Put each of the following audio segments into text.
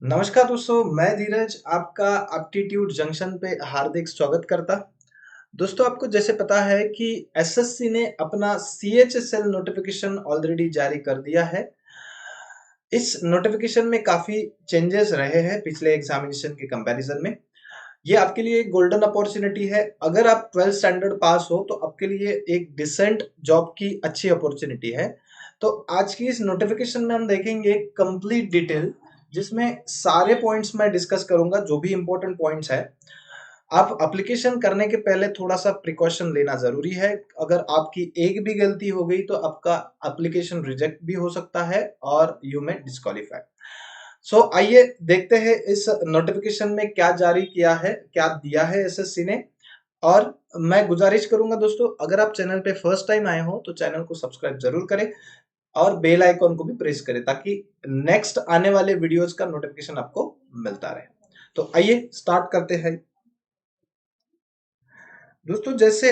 नमस्कार दोस्तों, मैं धीरज आपका एप्टीट्यूड जंक्शन पे हार्दिक स्वागत करता। दोस्तों, आपको जैसे पता है कि एसएससी ने अपना सीएचएसएल नोटिफिकेशन ऑलरेडी जारी कर दिया है। इस नोटिफिकेशन में काफ़ी चेंजेस रहे हैं पिछले एग्जामिनेशन के कंपैरिजन में। ये आपके लिए एक गोल्डन अपॉर्चुनिटी है। अगर आप 12th स्टैंडर्ड पास हो तो आपके लिए एक डिसेंट जॉब की अच्छी अपॉर्चुनिटी है। तो आज की इस नोटिफिकेशन में हम देखेंगे कंप्लीट डिटेल, जिसमें सारे पॉइंट्स मैं डिस्कस करूंगा, जो भी इंपॉर्टेंट पॉइंट्स है। आप एप्लीकेशन करने के पहले थोड़ा सा प्रिकॉशन लेना जरूरी है। अगर आपकी एक भी गलती हो गई तो आपका एप्लीकेशन रिजेक्ट भी हो सकता है और यू में डिस्क्वालीफाई। आइए देखते हैं इस नोटिफिकेशन में क्या जारी किया है, क्या दिया है एसएससी ने। और मैं गुजारिश करूंगा दोस्तों, अगर आप चैनल पे फर्स्ट टाइम आए हो तो चैनल को सब्सक्राइब जरूर करें और बेल आइकॉन को भी प्रेस करें, ताकि नेक्स्ट आने वाले वीडियोस का नोटिफिकेशन आपको मिलता रहे। तो आइए स्टार्ट करते हैं दोस्तों। जैसे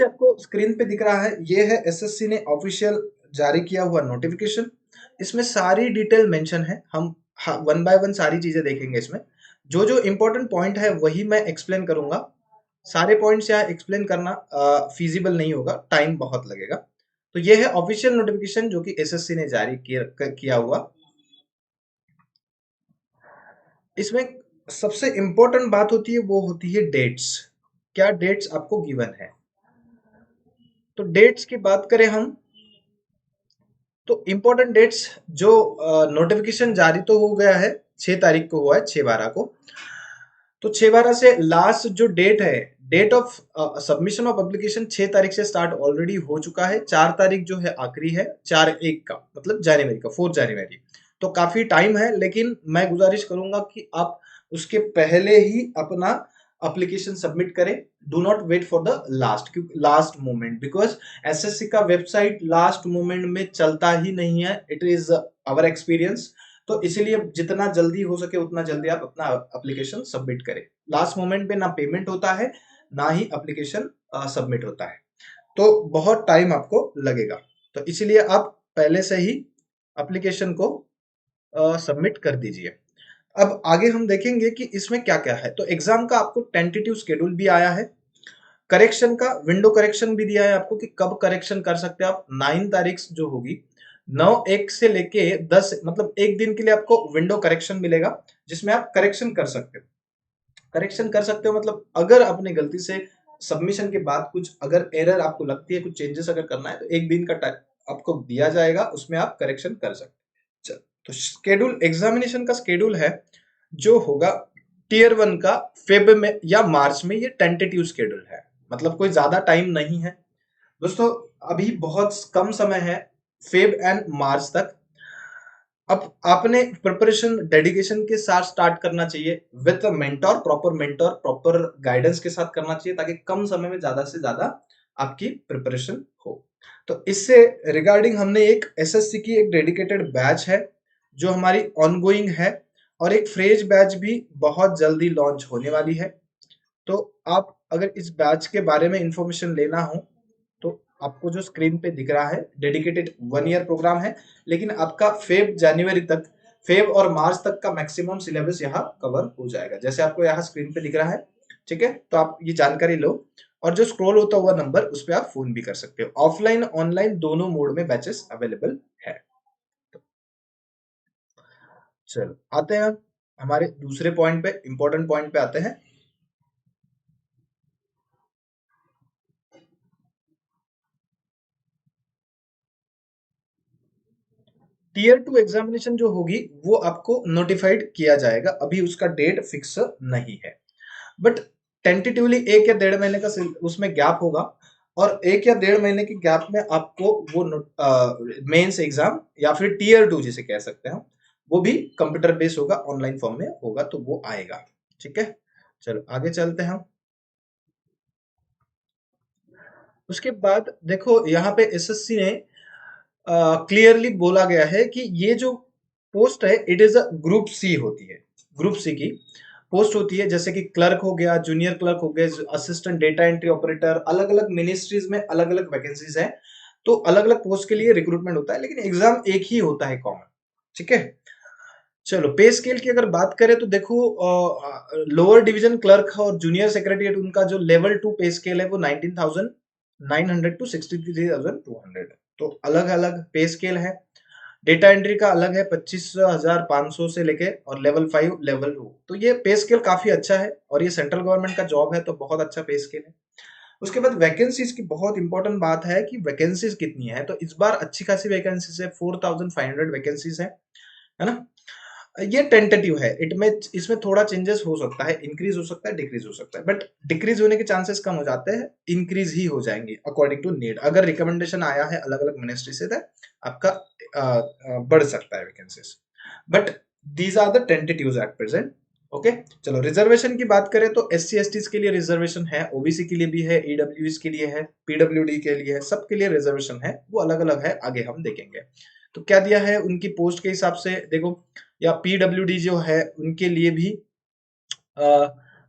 आपको स्क्रीन पे दिख रहा है, ये है एसएससी ने ऑफिशियल जारी किया हुआ नोटिफिकेशन। इसमें सारी डिटेल मेंशन है। हम वन बाय वन सारी चीजें देखेंगे। इसमें जो जो इंपॉर्टेंट पॉइंट है वही मैं एक्सप्लेन करूंगा। सारे पॉइंट्स यहाँ एक्सप्लेन करना फीजिबल नहीं होगा, टाइम बहुत लगेगा। तो ये है ऑफिशियल नोटिफिकेशन जो कि एसएससी ने जारी किया हुआ। इसमें सबसे इंपॉर्टेंट बात होती है, वो होती है डेट्स। क्या डेट्स आपको गिवन है? तो डेट्स की बात करें हम, तो इम्पोर्टेंट डेट्स जो नोटिफिकेशन जारी तो हो गया है, 6 तारीख को हुआ है, 6/12 को। तो 6/12 से लास्ट जो डेट है, date of submission of application 6 तारीख से स्टार्ट ऑलरेडी हो चुका है। 4 तारीख जो है आखिरी है, 4/1 का मतलब जनवरी का, 4 जनवरी। तो काफी टाइम है, लेकिन मैं गुजारिश करूंगा कि आप उसके पहले ही अपना एप्लीकेशन सबमिट करें। Do not wait for the last moment, because SSC का वेबसाइट लास्ट मोमेंट में चलता ही नहीं है। It is our experience. तो इसीलिए जितना जल्दी हो सके उतना जल्दी आप अपना एप्लीकेशन सबमिट करें। लास्ट मोमेंट पे ना पेमेंट होता है, ना ही एप्लीकेशन सबमिट होता है। तो बहुत टाइम आपको लगेगा। तो इसीलिए आप पहले से ही एप्लीकेशन को सबमिट कर दीजिए। अब आगे हम देखेंगे कि इसमें क्या क्या है। तो एग्जाम का आपको टेंटेटिव शेड्यूल भी आया है। करेक्शन का विंडो करेक्शन भी दिया है आपको कि कब करेक्शन कर सकते हैं आप। 9 तारीख जो होगी, 9/1 से लेके 10, मतलब एक दिन के लिए आपको विंडो करेक्शन मिलेगा, जिसमें आप करेक्शन कर सकते हो। करेक्शन कर सकते हो मतलब अगर आपने गलती से सबमिशन के बाद कुछ अगर एरर आपको लगती है, कुछ चेंजेस अगर करना है, तो एक दिन का टाइम आपको दिया जाएगा, उसमें आप करेक्शन कर सकते हैं। तो शेड्यूल, एग्जामिनेशन का शेड्यूल है जो होगा टियर 1 का, फेब में या मार्च में। ये टेंटेटिव शेड्यूल है, मतलब कोई ज्यादा टाइम नहीं है दोस्तों। अभी बहुत कम समय है, फेब एंड मार्च तक। अब आपने प्रिपरेशन डेडिकेशन के साथ स्टार्ट करना चाहिए, विद मेंटोर प्रॉपर गाइडेंस के साथ करना चाहिए, ताकि कम समय में ज्यादा से ज्यादा आपकी प्रिपरेशन हो। तो इससे रिगार्डिंग हमने एक एसएससी की एक डेडिकेटेड बैच है जो हमारी ऑनगोइंग है, और एक फ्रेश बैच भी बहुत जल्दी लॉन्च होने वाली है। तो आप अगर इस बैच के बारे में इंफॉर्मेशन लेना हो, तो आपको जो स्क्रीन पे दिख रहा है, डेडिकेटेड 1 ईयर प्रोग्राम है, लेकिन आपका फेब और मार्च तक का मैक्सिमम सिलेबस यहाँ कवर हो जाएगा, जैसे आपको यहाँ स्क्रीन पे दिख रहा है। ठीक है, तो आप ये जानकारी लो, और जो स्क्रॉल होता हुआ नंबर, उस पर आप फोन भी कर सकते हो। ऑफलाइन ऑनलाइन दोनों मोड में बैचेस अवेलेबल है। तो चलो आते हैं हमारे दूसरे पॉइंट पे, इंपॉर्टेंट पॉइंट पे आते हैं। टियर 2 एग्जामिनेशन जो होगी वो आपको नोटिफाइड किया जाएगा। अभी उसका डेट फिक्स नहीं है, बट टेंटेटिवली 1 या 1.5 महीने का उसमें गैप होगा, और 1 या 1.5 महीने के गैप में आपको वो मेंस एग्जाम या फिर टियर 2 जिसे कह सकते हैं, वो भी कंप्यूटर बेस्ड होगा, ऑनलाइन फॉर्म में होगा, तो वो आएगा। ठीक है, चलो आगे चलते हैं हम। उसके बाद देखो, यहाँ पे एसएससी ने क्लियरली बोला गया है कि ये जो पोस्ट है, it is a group C होती है, ग्रुप सी की। पोस्ट होती है, जैसे कि क्लर्क हो गया, जूनियर क्लर्क हो गया, असिस्टेंट डेटा एंट्री ऑपरेटर, अलग अलग मिनिस्ट्रीज में अलग अलग वैकेंसीज है। तो अलग अलग पोस्ट के लिए रिक्रूटमेंट होता है, लेकिन एग्जाम एक ही होता है, कॉमन। ठीक है, चलो पे स्केल की अगर बात करें तो देखो, लोअर डिवीजन क्लर्क और जूनियर सेक्रेटरीट, उनका जो लेवल 2 पे स्केल है वो 19,900 टू 63,200। तो अलग अलग पे स्केल है। डेटा एंट्री का अलग है 25,500 से लेके, और लेवल 5 लेवल 2। तो ये पे स्केल काफी अच्छा है, और ये सेंट्रल गवर्नमेंट का जॉब है, तो बहुत अच्छा पे स्केल है। उसके बाद वैकेंसीज की बहुत इंपॉर्टेंट बात है कि वैकेंसीज कितनी है। तो इस बार अच्छी खासी वैकेंसीज है, 4,500 वैकेंसीज है ना। ये टेंटेटिव है, इट में इसमें थोड़ा चेंजेस हो सकता है, इंक्रीज हो सकता है, डिक्रीज हो सकता है, बट डिक्रीज होने के चांसेस कम हो जाते हैं, इंक्रीज ही हो जाएंगे अकॉर्डिंग टू नीड। अगर रिकमेंडेशन आया है अलग अलग मिनिस्ट्री से तो आपका बढ़ सकता है vacancies, but these are the tentatives at present. Okay, चलो रिजर्वेशन की बात करें तो SC STs के लिए रिजर्वेशन है, OBC के लिए भी है, EWS के लिए है, PWD के लिए है, सबके लिए रिजर्वेशन है, वो अलग अलग है, आगे हम देखेंगे। तो क्या दिया है उनकी पोस्ट के हिसाब से देखो, या PWD जो है उनके लिए भी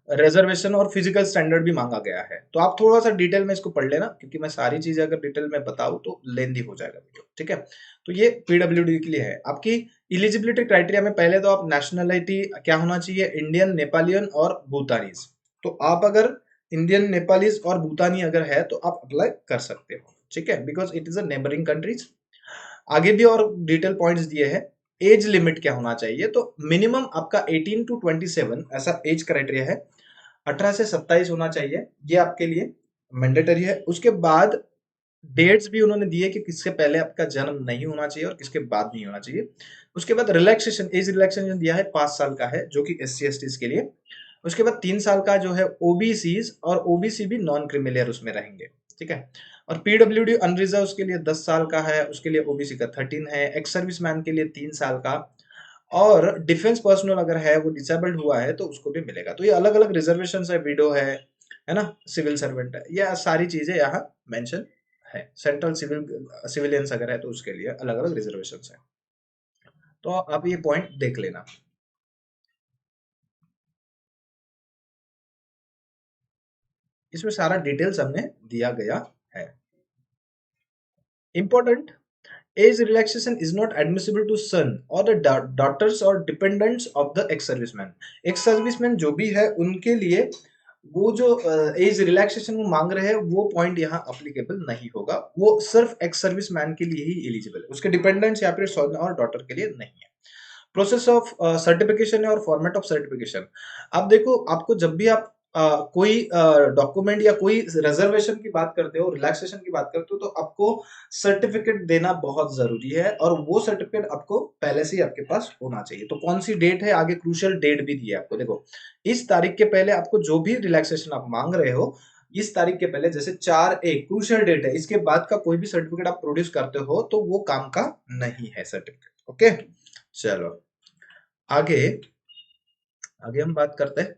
रिजर्वेशन और फिजिकल स्टैंडर्ड भी मांगा गया है। तो आप थोड़ा सा डिटेल में इसको पढ़ लेना, क्योंकि मैं सारी चीजें अगर डिटेल में बताऊं तो लेंदी हो जाएगा वीडियो। ठीक है, तो ये PWD के लिए है। आपकी इलिजिबिलिटी क्राइटेरिया में पहले तो आप नेशनलिटी क्या होना चाहिए, इंडियन, नेपालियन और भूटानीज। तो आप अगर इंडियन, नेपालीज और भूटानी अगर है तो आप अप्लाई कर सकते हो। ठीक है, because it is a neighbouring countries. आगे भी और डिटेल पॉइंट्स दिए हैं। एज लिमिट क्या होना चाहिए, तो मिनिमम आपका 18 टू 27 ऐसा एज क्राइटेरिया है, 18 से 27 होना चाहिए, ये आपके लिए मैंडेटरी है। उसके बाद डेट्स भी उन्होंने दिए कि किसके पहले आपका जन्म नहीं होना चाहिए और किसके बाद नहीं होना चाहिए। उसके बाद रिलैक्सेशन, एज रिलैक्सेशन दिया है 5 साल का है, जो कि SC STs के लिए। उसके बाद 3 साल का जो है OBCs, और OBC भी नॉन क्रिमिलियर उसमें रहेंगे। ठीक है, और PWD अनरिजर्व के लिए 10 साल का है, उसके लिए OBC का 13 है, एक्स सर्विस मैन के लिए 3 साल का, और डिफेंस पर्सनल अगर है वो डिसेबल्ड हुआ है तो उसको भी मिलेगा। तो ये अलग अलग रिजर्वेशन है, विडो है ना, सिविल सर्वेंट है, ये सारी चीजें यहाँ मेंशन है। सेंट्रल सिविलियंस अगर है तो उसके लिए अलग अलग रिजर्वेशन है। तो आप ये पॉइंट देख लेना, इसमें सारा डिटेल्स हमने दिया गया है। Important, age relaxation is not admissible to son or the daughters or dependents of the ex serviceman। ex serviceman जो भी है उनके लिए वो जो एज रिलैक्सेशन वो मांग रहे हैं वो पॉइंट यहाँ अप्लीकेबल नहीं होगा, वो सिर्फ एक्स सर्विस मैन के लिए ही एलिजिबल है, उसके डिपेंडेंट्स या फिर सन और डॉटर के लिए नहीं है। प्रोसेस ऑफ सर्टिफिकेशन है और फॉर्मेट ऑफ सर्टिफिकेशन। आप देखो, आपको जब भी आप कोई डॉक्यूमेंट या कोई रिजर्वेशन की बात करते हो, रिलैक्सेशन की बात करते हो, तो आपको सर्टिफिकेट देना बहुत जरूरी है, और वो सर्टिफिकेट आपको पहले से ही आपके पास होना चाहिए। तो कौन सी डेट है, आगे क्रूशियल डेट भी दी है आपको, देखो इस तारीख के पहले आपको जो भी रिलैक्सेशन आप मांग रहे हो, इस तारीख के पहले, जैसे 4/1 क्रूशियल डेट है, इसके बाद का कोई भी सर्टिफिकेट आप प्रोड्यूस करते हो तो वो काम का नहीं है सर्टिफिकेट। ओके, चलो आगे आगे हम बात करते हैं।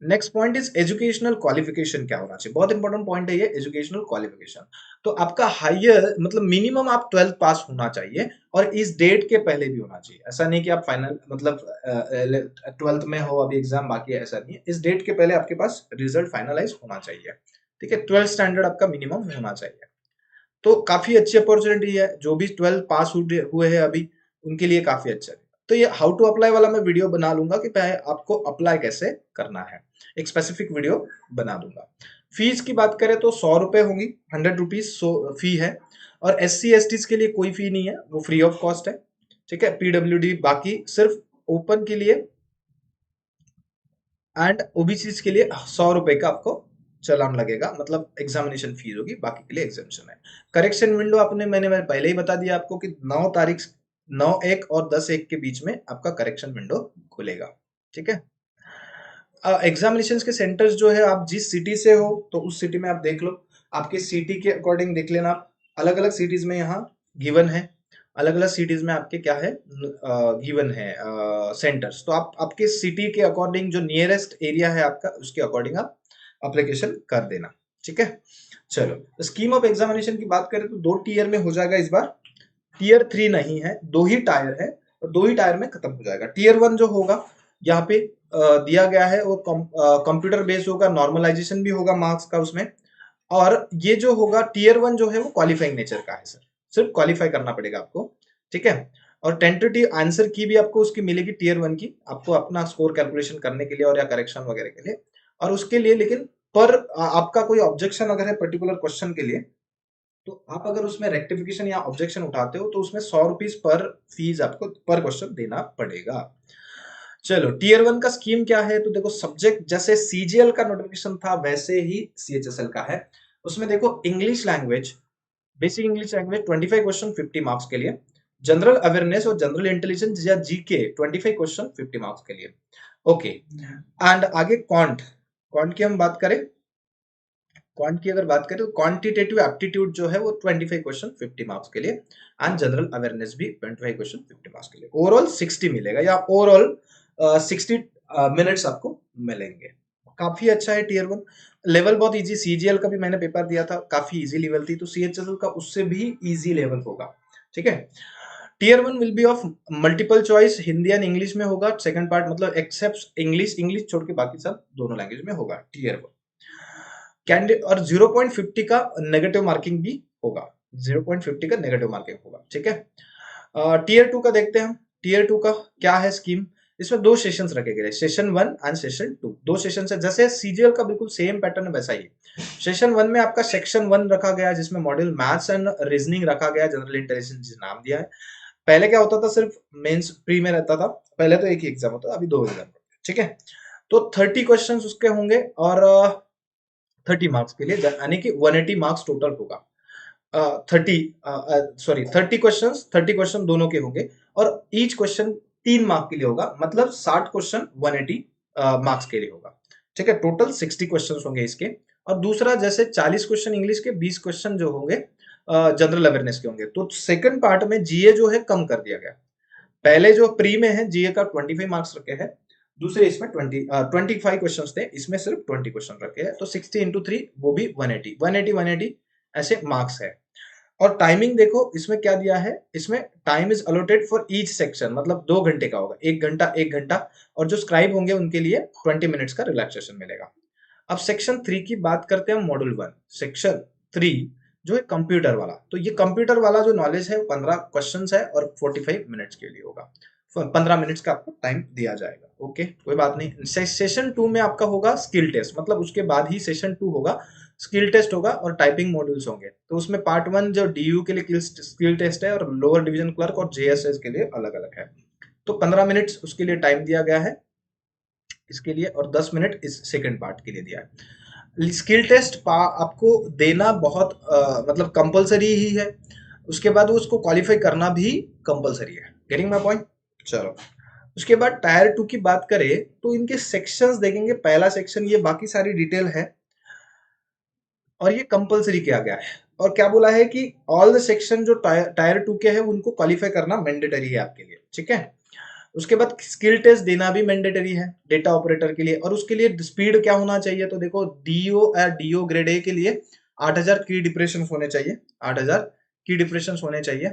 Next point is educational qualification क्या होना चाहिए, बहुत इंपॉर्टेंट पॉइंट है ये, एजुकेशनल क्वालिफिकेशन। तो आपका हायर मतलब मिनिमम आप 12th पास होना चाहिए, और इस डेट के पहले भी होना चाहिए। ऐसा नहीं कि आप फाइनल मतलब 12th में हो, अभी एग्जाम बाकी है, ऐसा नहीं है। इस डेट के पहले आपके पास रिजल्ट फाइनलाइज होना चाहिए। ठीक है, 12th स्टैंडर्ड आपका मिनिमम होना चाहिए। तो काफी अच्छी अपॉर्चुनिटी है, जो भी 12th पास हुए हैं अभी उनके लिए काफी अच्छा है। तो ये हाउ टू अप्लाई वाला मैं वीडियो बना लूंगा कि पहले आपको अप्लाई कैसे करना है, एक स्पेसिफिक वीडियो बना दूंगा। फीस की बात करें तो 100 रुपए होंगी, 100 रुपीज फी है, और SC STs के लिए कोई फी नहीं है, वो फ्री ऑफ कॉस्ट है। ठीक है, PWD बाकी सिर्फ ओपन के लिए एंड OBC के लिए 100 रुपए का आपको चालान लगेगा, मतलब एग्जामिनेशन फीस होगी, बाकी के लिए एग्जामिनेशन है। करेक्शन विंडो मैंने पहले ही बता दिया आपको कि 9 तारीख 9/1 और 10/1 के बीच में आपका करेक्शन विंडो खुलेगा। ठीक है, एग्जामिनेशन के सेंटर्स जो है, आप जिस सिटी से हो तो उस सिटी में आप देख लो, आपके सिटी के अकॉर्डिंग देख लेना। अलग अलग सिटीज में यहाँ गिवन है, अलग अलग सिटीज में आपके क्या है गिवन है सेंटर्स। तो आप आपके सिटी के अकॉर्डिंग जो नियरेस्ट एरिया है आपका, उसके अकॉर्डिंग आप अप्लीकेशन कर देना। ठीक है, चलो स्कीम ऑफ एग्जामिनेशन की बात करें तो 2 टीयर में हो जाएगा इस बार, टीयर 3 नहीं है, 2 ही टायर है, और 2 ही टायर में खत्म हो जाएगा। टीयर 1 जो होगा यहाँ पे दिया गया है वो कंप्यूटर बेस्ड होगा, नॉर्मलाइजेशन भी होगा मार्क्स का उसमें। और ये जो होगा टीयर 1 जो है वो क्वालिफाइंग नेचर का है सर, सिर्फ क्वालिफाई करना पड़ेगा आपको, ठीक है। और टेंटेटिव आंसर की भी आपको उसकी मिलेगी टीयर 1 की, आपको अपना स्कोर कैलकुलेशन करने के लिए और या करेक्शन वगैरह के लिए। और उसके लिए लेकिन पर आपका कोई ऑब्जेक्शन अगर है पर्टिकुलर क्वेश्चन के लिए, तो आप अगर उसमें रेक्टिफिकेशन या ऑब्जेक्शन उठाते हो तो उसमें 100 रुपीज पर फीस आपको पर क्वेश्चन देना पड़ेगा। चलो टीयर 1 का स्कीम क्या है, तो देखो सब्जेक्ट जैसे सीजीएल का नोटिफिकेशन था वैसे ही सीएचएसएल का है। उसमें देखो English language, basic English language 25 question 50 marks के लिए, जनरल अवेयरनेस और जनरल इंटेलिजेंस या जीके 25 क्वेश्चन 50 मार्क्स के लिए। ओके एंड आगे क्वांट, क्वांट की हम बात करें, क्वांट की अगर बात करें तो क्वांटिटेटिव एप्टीट्यूड जो है वो 25 क्वेश्चन 50 मार्क्स के लिए एंड जनरल अवेयरनेस भी 25 क्वेश्चन 50 मार्क्स के लिए। ओवरऑल 60 मिलेगा या ओवरऑल 60 मिनट्स आपको मिलेंगे। काफी अच्छा है टीयर 1, लेवल बहुत इजी, सीजीएल का भी मैंने पेपर दिया था, काफी इजी लेवल थी, तो सीएचएसएल का उससे भी इजी लेवल होगा, ठीक है। Tier 1 will be of multiple choice, Hindi and English में होगा सेकंड पार्ट, मतलब एक्सेप्ट इंग्लिश, इंग्लिश छोड़ के बाकी सब दोनों लैंग्वेज में होगा टीयर 1 कैंडिडेट। और 0.50 का नेगेटिव मार्किंग भी होगा, 0.50 का नेगेटिव मार्किंग होगा, ठीक है। टीयर 2 का देखते हैं हम, टीयर 2 का क्या है स्कीम। इसमें 2 सेशंस रखे गए, सेशन 1 एंड सेशन 2, 2 सेशन है, जैसे सीजीएल का बिल्कुल सेम पैटर्न है वैसा ही। सेशन 1 में आपका सेक्शन 1 रखा गया जिसमें मॉड्यूल मैथ्स एंड रीजनिंग रखा गया, जनरल इंटेलिजेंस नाम दिया है। पहले क्या होता था, सिर्फ मेंस प्री में रहता था, पहले तो एक ही एग्जाम होता था, अभी 2 एग्जाम, ठीक है। तो 30 क्वेश्चंस उसके होंगे और 30 मार्क्स के लिए, यानी कि 180 मार्क्स टोटल होगा। 30 क्वेश्चन, 30 क्वेश्चन दोनों के होंगे और ईच क्वेश्चन 3 मार्क के लिए होगा, मतलब 60 क्वेश्चन 180 मार्क्स के लिए होगा, ठीक है। टोटल 60 क्वेश्चन होंगे इसके। और दूसरा जैसे 40 क्वेश्चन इंग्लिश के, 20 क्वेश्चन जो होंगे जनरल अवेयरनेस के होंगे। तो सेकंड पार्ट में जीए जो है कम कर दिया गया, पहले जो प्री में है जीए का 25 मार्क्स रखे हैं, दूसरे इसमें 25 क्वेश्चन थे, इसमें सिर्फ 20 क्वेश्चन रखे हैं, तो 60 इंटू 3 वो भी 180 ऐसे मार्क्स है। और टाइमिंग देखो इसमें क्या दिया है, इसमें time is allotted for each section, मतलब 2 घंटे का होगा, 1 घंटा 1 घंटा, और जो स्क्राइब होंगे उनके लिए 20 मिनट्स का रिलैक्सेशन मिलेगा। अब सेक्शन 3 की बात करते हैं, मॉड्यूल 1 सेक्शन 3 जो है कंप्यूटर वाला। तो ये कंप्यूटर वाला जो नॉलेज है 15 क्वेश्चंस है और 45 मिनट्स के लिए होगा, 15 मिनट्स का आपको टाइम दिया जाएगा, ओके कोई बात नहीं। सेशन 2 में आपका होगा स्किल टेस्ट, मतलब उसके बाद ही सेशन 2 होगा, स्किल टेस्ट होगा और टाइपिंग मॉड्यूल्स होंगे। तो उसमें पार्ट 1 जो डीयू के लिए स्किल टेस्ट है और लोअर डिवीजन क्लर्क और जेएसएस के लिए अलग अलग है। तो 15 मिनट्स उसके लिए टाइम दिया गया है इसके लिए, और 10 मिनट इस सेकंड पार्ट के लिए दिया है। स्किल टेस्ट आपको देना बहुत मतलब कंपलसरी ही है, उसके बाद उसको क्वालिफाई करना भी कंपलसरी है, गेटिंग माय पॉइंट। चलो उसके बाद टायर 2 की बात करें तो इनके सेक्शंस देखेंगे, पहला सेक्शन ये बाकी सारी डिटेल है और ये कंपलसरी किया गया है। और क्या बोला है कि ऑल द सेक्शन जो टायर 2 के हैं उनको क्वालिफाई करना मैंडेटरी है आपके लिए, ठीक है। उसके बाद स्किल टेस्ट देना भी मैंडेटरी है डेटा ऑपरेटर के लिए, और उसके लिए स्पीड क्या होना चाहिए, तो देखो डीओ ग्रेड ए के लिए 8000 की डिप्रेशन होने चाहिए, 8000 की डिप्रेशन होने चाहिए,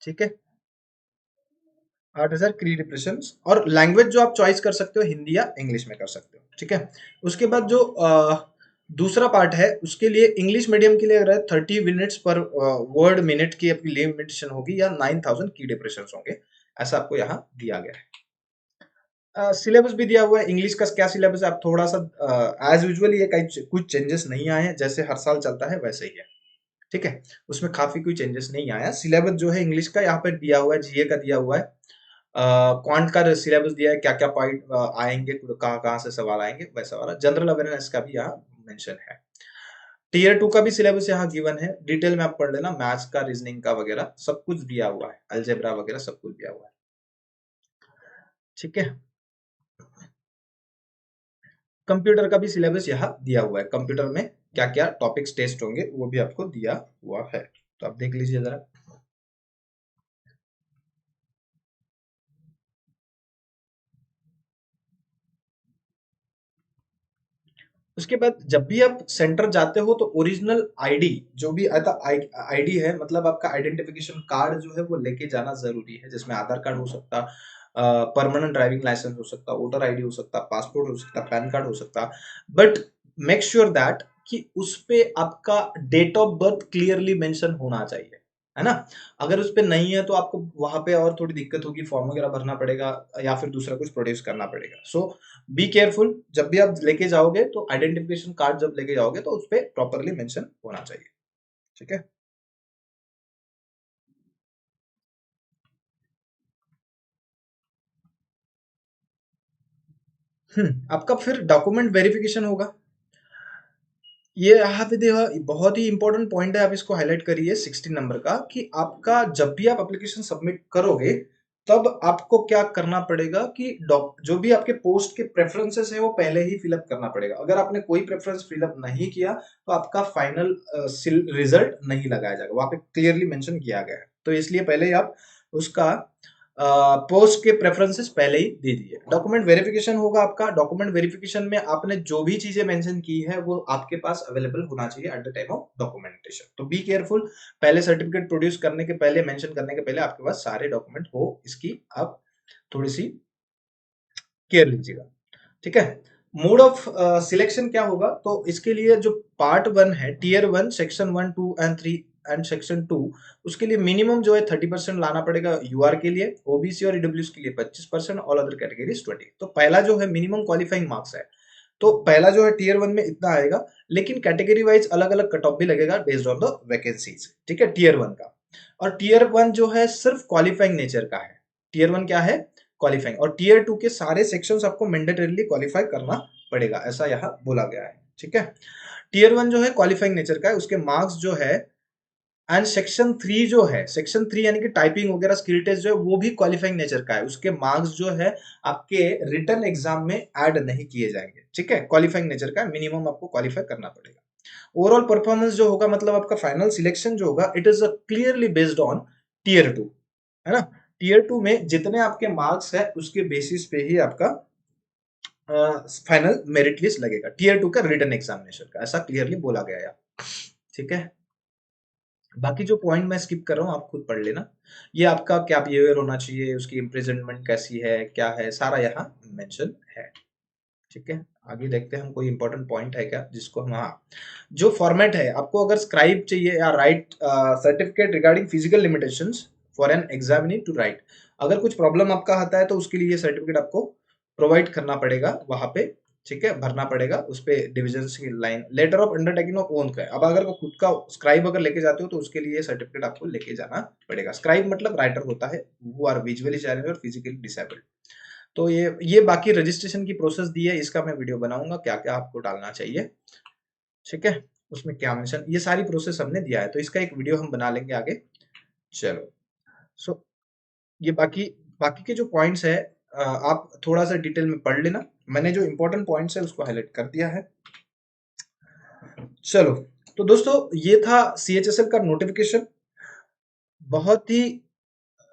ठीक है। 8000 की डिप्रेशन, और लैंग्वेज जो आप चॉइस कर सकते हो हिंदी या इंग्लिश में कर सकते हो, ठीक है। उसके बाद जो दूसरा पार्ट है उसके लिए इंग्लिश मीडियम के लिए अगर 30 मिनट्स पर वर्ड मिनट की आपकी लिमिटेशन होगी या 9000 की डिप्रेशन होंगे, ऐसा आपको यहाँ दिया गया है। सिलेबस भी दिया हुआ है, इंग्लिश का क्या सिलेबस है, आप थोड़ा सा एज यूजुअल ये कुछ चेंजेस नहीं आए हैं, जैसे हर साल चलता है वैसे ही है, ठीक है। उसमें काफी कोई चेंजेस नहीं आया। सिलेबस जो है इंग्लिश का यहाँ पर दिया हुआ है, जीए का दिया हुआ है, क्वांट का सिलेबस दिया है, क्या क्या पॉइंट आएंगे, कहाँ कहाँ से सवाल आएंगे वैसा वाला, जनरल अवेयरनेस का भी यहाँ मेंशन है। टीयर 2 का भी सिलेबस यहाँ गिवन है, डिटेल में आप पढ़ लेना, मैथ्स का रीजनिंग का वगैरह सब कुछ दिया हुआ है, अलजेब्रा वगैरह सब कुछ दिया हुआ है, ठीक है। कंप्यूटर का भी सिलेबस यहाँ दिया हुआ है, कंप्यूटर में क्या क्या टॉपिक्स टेस्ट होंगे वो भी आपको दिया हुआ है, तो आप देख लीजिए जरा। उसके बाद जब भी आप सेंटर जाते हो तो ओरिजिनल आईडी, जो भी आता आईडी है, मतलब आपका आइडेंटिफिकेशन कार्ड जो है वो लेके जाना जरूरी है, जिसमें आधार कार्ड हो सकता, परमानेंट ड्राइविंग लाइसेंस हो सकता, वोटर आईडी हो सकता, पासपोर्ट हो सकता, पैन कार्ड हो सकता, बट मेक श्योर दैट कि उस पे आपका date of birth clearly mention होना चाहिए, है ना। अगर उस पे नहीं है तो आपको वहां पे और थोड़ी दिक्कत होगी, फॉर्म वगैरह भरना पड़ेगा या फिर दूसरा कुछ प्रोड्यूस करना पड़ेगा। सो बी केयरफुल, जब भी आप लेके जाओगे तो आइडेंटिफिकेशन कार्ड जब लेके जाओगे तो उस पे प्रॉपरली मेंशन होना चाहिए, ठीक है। आपका फिर डॉक्यूमेंट वेरिफिकेशन होगा। ये यहाँ पे देखो बहुत ही इंपॉर्टेंट पॉइंट है, आप इसको हाईलाइट करिए 16 नंबर का, कि आपका जब भी आप एप्लीकेशन सबमिट करोगे तब आपको क्या करना पड़ेगा कि जो भी आपके पोस्ट के प्रेफरेंसेस है वो पहले ही फिलअप करना पड़ेगा। अगर आपने कोई प्रेफरेंस फिलअप नहीं किया तो आपका फाइनल रिजल्ट नहीं लगाया जाएगा, वहां पे क्लियरली मेंशन किया गया है। तो इसलिए पहले ही आप उसका पोस्ट के प्रेफरेंसेस पहले ही दे दिए। डॉक्यूमेंट वेरिफिकेशन होगा आपका, डॉक्यूमेंट वेरिफिकेशन में आपने जो भी चीजें मेंशन की है वो आपके पास अवेलेबल होना चाहिए at the time of documentation. तो बी केयरफुल, पहले सर्टिफिकेट प्रोड्यूस करने के पहले, मेंशन करने के पहले आपके पास सारे डॉक्यूमेंट हो, इसकी आप थोड़ी सी केयर लीजिएगा, ठीक है। मोड ऑफ सिलेक्शन क्या होगा, तो इसके लिए जो पार्ट 1 है, tier 1 section 1, 2 and 3 and section 2, उसके लिए मिनिमम जो है 30% लाना पड़ेगा यूआर के लिए, ओबीसी और ईडब्ल्यूएस के लिए 25%, ऑल अदर कैटेगरीज 20। तो पहला जो है मिनिमम क्वालिफाइंग मार्क्स है, तो पहला जो है टीयर 1 में इतना आएगा, लेकिन कैटेगरी वाइज अलग अलग कट ऑफ भी लगेगा बेस्ड ऑन द वैकेंसीज, ठीक है, टीयर 1 का। और टीयर 1 जो है सिर्फ क्वालिफाइंग नेचर का है, टीयर 1 क्या है, क्वालिफाइंग। और टीयर 2 के सारे सेक्शंस आपको मैंडेटरीली क्वालिफाई करना पड़ेगा, ऐसा यहाँ बोला गया है, ठीक है। टीयर 1 जो है क्वालिफाइंग नेचर का है, उसके मार्क्स जो है, एंड सेक्शन 3 जो है, सेक्शन 3 यानी कि टाइपिंग वगैरह स्किल टेस्ट जो है वो भी क्वालिफाइंग नेचर का है, उसके मार्क्स जो है आपके रिटर्न एग्जाम में ऐड नहीं किए जाएंगे, ठीक है। क्वालिफाइंग नेचर का मिनिमम आपको क्वालिफाई करना पड़ेगा। ओवरऑल परफॉर्मेंस जो होगा, मतलब आपका फाइनल सिलेक्शन जो होगा, it is clearly based on tier 2, है ना। टीयर 2 में जितने आपके मार्क्स है उसके बेसिस पे ही आपका फाइनल मेरिट लिस्ट लगेगा, टीयर 2 का रिटन एग्जामिनेशन का, ऐसा क्लियरली बोला गया है, ठीक है। बाकी जो पॉइंट मैं स्किप कर रहा हूँ आप खुद पढ़ लेना। ये आपका क्या बिहेवियर होना चाहिए, उसकी इम्प्रिजनमेंट कैसी है, क्या है, सारा यहाँ मेंशन है, ठीक है। आगे देखते हैं हम, कोई इंपॉर्टेंट पॉइंट है क्या जिसको हम, हाँ, जो फॉर्मेट है आपको, अगर स्क्राइब चाहिए या write certificate regarding physical limitations for an examinee to write, अगर कुछ प्रॉब्लम आपका आता है तो उसके लिए सर्टिफिकेट आपको प्रोवाइड करना पड़ेगा वहां पे, ठीक है, भरना पड़ेगा उस पे डिविजन की line. Letter of undertaking of own का है, अब अगर वो खुद का स्क्राइब अगर लेके जाते हो तो उसके लिए सर्टिफिकेट आपको लेके जाना पड़ेगा। स्क्राइब मतलब राइटर होता है, वो आर विजुअली चैलेंज और फिजिकली डिसेबल्ड। तो ये बाकी रजिस्ट्रेशन की प्रोसेस दी है, इसका मैं वीडियो बनाऊंगा, क्या क्या आपको डालना चाहिए, ठीक है, उसमें क्या मेंशन, ये सारी प्रोसेस हमने दिया है, तो इसका एक वीडियो हम बना लेंगे आगे। चलो, सो ये बाकी बाकी के जो पॉइंट्स है आप थोड़ा सा डिटेल में पढ़ लेना, मैंने जो इंपॉर्टेंट पॉइंट्स है उसको हाईलाइट कर दिया है। चलो, तो दोस्तों ये था सीएचएसएल का नोटिफिकेशन, बहुत ही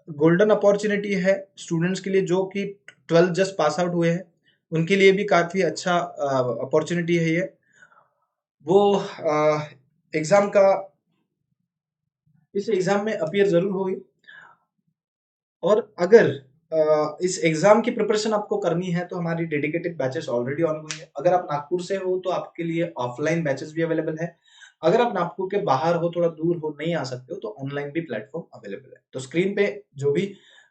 गोल्डन अपॉर्चुनिटी है स्टूडेंट्स के लिए जो कि 12 जस्ट पास आउट हुए हैं, उनके लिए भी काफी अच्छा अपॉर्चुनिटी है ये। वो एग्जाम का, इस एग्जाम में अपीयर जरूर होगी, और अगर इस एग्जाम की प्रिपरेशन आपको करनी है तो हमारी डेडिकेटेड बैचेस ऑलरेडी ऑनगोइंग है। अगर आप नागपुर से हो तो आपके लिए ऑफलाइन बैचेस भी अवेलेबल है, अगर आप नागपुर के बाहर हो, थोड़ा दूर हो, नहीं आ सकते हो, तो ऑनलाइन भी प्लेटफॉर्म अवेलेबल है। तो स्क्रीन पे जो भी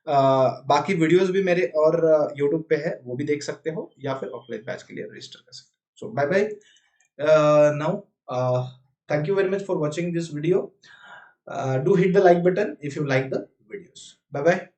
बाकी वीडियोस भी मेरे और यूट्यूब पे है वो भी देख सकते हो, या फिर ऑफलाइन बैच के लिए रजिस्टर कर सकते हो। So bye bye now, thank you very much for watching this video, do hit the like button if you like the videos. Bye bye.